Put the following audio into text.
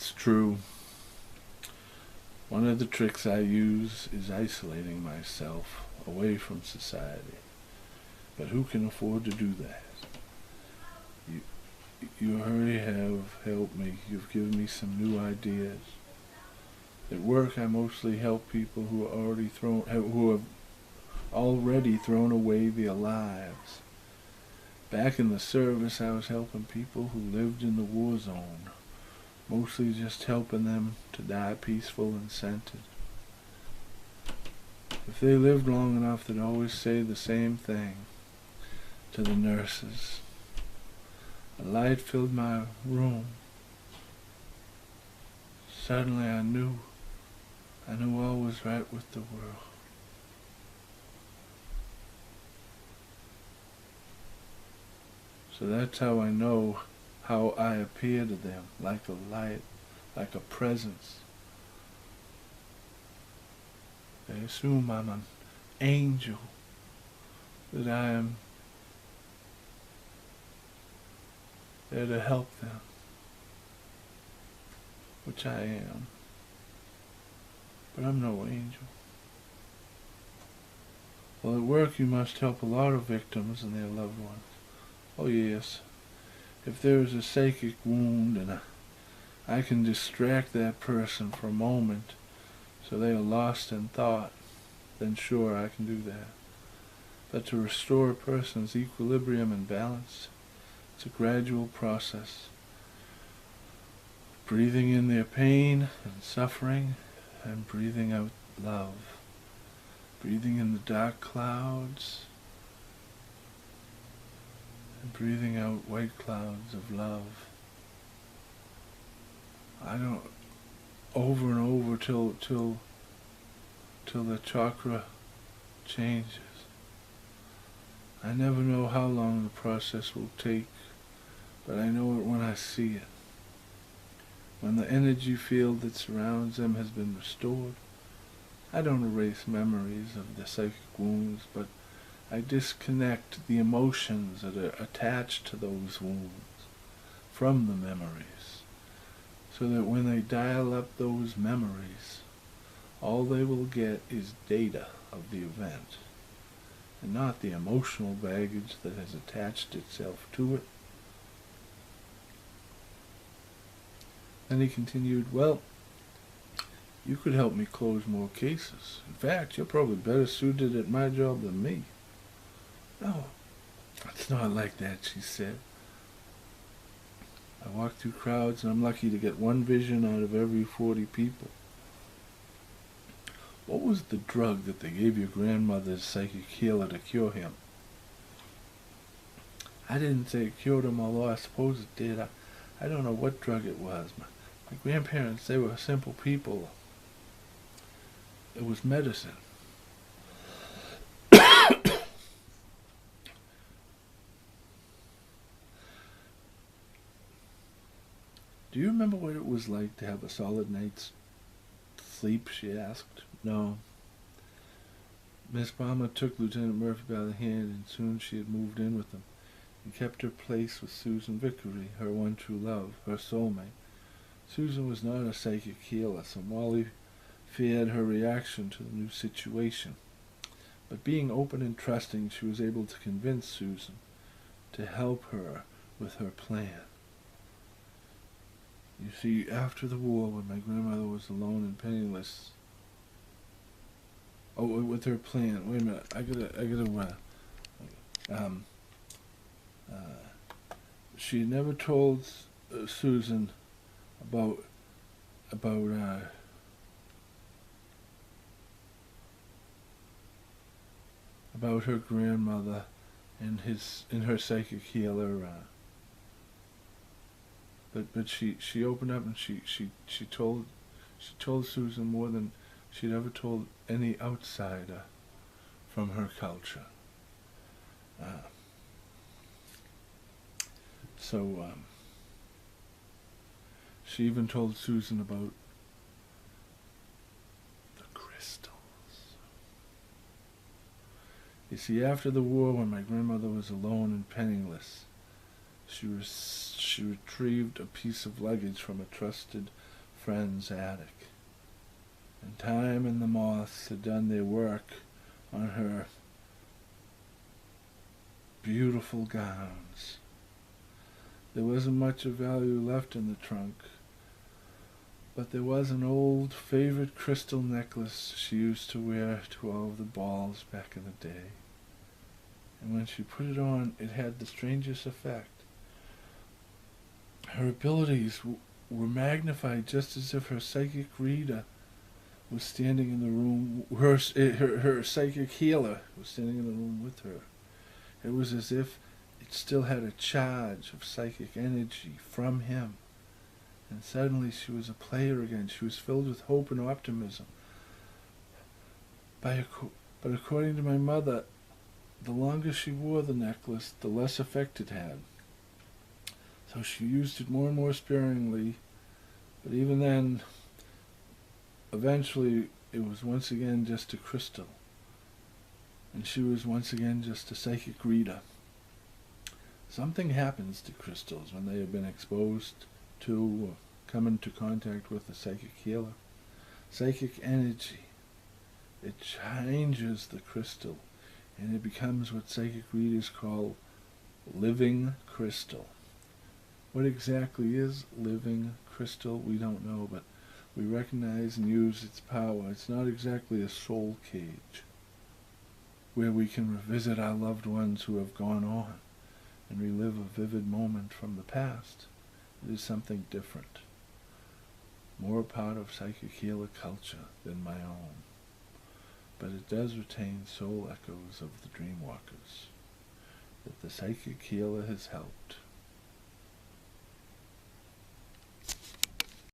It's true. One of the tricks I use is isolating myself away from society. But who can afford to do that? You, you already have helped me. You've given me some new ideas. At work, I mostly help people who have already thrown away their lives. Back in the service, I was helping people who lived in the war zone, mostly just helping them to die peaceful and centered. If they lived long enough, they'd always say the same thing to the nurses. A light filled my room. Suddenly I knew all was right with the world. So that's how I know how I appear to them, like a light, like a presence. They assume I'm an angel, that I am there to help them, which I am. But I'm no angel. Well, at work you must help a lot of victims and their loved ones. Oh yes, if there is a psychic wound and I can distract that person for a moment so they are lost in thought, then sure I can do that. But to restore a person's equilibrium and balance, it's a gradual process. Breathing in their pain and suffering and breathing out love. Breathing in the dark clouds and breathing out white clouds of love. I don't, over and over till the chakra changes. I never know how long the process will take, but I know it when I see it. When the energy field that surrounds them has been restored, I don't erase memories of the psychic wounds, but I disconnect the emotions that are attached to those wounds from the memories, so that when they dial up those memories, all they will get is data of the event, and not the emotional baggage that has attached itself to it. Then he continued, well, you could help me close more cases. In fact, you're probably better suited at my job than me. No, it's not like that, she said. I walk through crowds and I'm lucky to get one vision out of every 40 people. What was the drug that they gave your grandmother's psychic healer to cure him? I didn't say it cured him, although I suppose it did. I don't know what drug it was. My grandparents, they were simple people. It was medicine. Do you remember what it was like to have a solid night's sleep, she asked. No. Miss Balmer took Lieutenant Murphy by the hand, and soon she had moved in with him, and kept her place with Susan Vickery, her one true love, her soulmate. Susan was not a psychic healer, so Molly feared her reaction to the new situation. But being open and trusting, she was able to convince Susan to help her with her plan. You see, after the war, when my grandmother was alone and penniless... Oh, with her plan. Wait a minute. She never told Susan about her grandmother and her psychic healer. But she opened up and she told Susan more than she'd ever told any outsider from her culture. She even told Susan about the crystals. You see, after the war, when my grandmother was alone and penniless, she retrieved a piece of luggage from a trusted friend's attic. And time and the moths had done their work on her beautiful gowns. There wasn't much of value left in the trunk, but there was an old favorite crystal necklace she used to wear to all of the balls back in the day. And when she put it on, it had the strangest effect. Her abilities were magnified, just as if her psychic reader was standing in the room, her psychic healer was standing in the room with her. It was as if it still had a charge of psychic energy from him. And suddenly she was a player again. She was filled with hope and optimism. But according to my mother, the longer she wore the necklace, the less effect it had. So she used it more and more sparingly, but even then, eventually it was once again just a crystal. And she was once again just a psychic reader. Something happens to crystals when they have been exposed to or come into contact with a psychic healer. Psychic energy. It changes the crystal, and it becomes what psychic readers call living crystal. What exactly is living crystal, we don't know, but we recognize and use its power. It's not exactly a soul cage where we can revisit our loved ones who have gone on and relive a vivid moment from the past. It is something different, more a part of psychic healer culture than my own. But it does retain soul echoes of the dream walkers that the psychic healer has helped.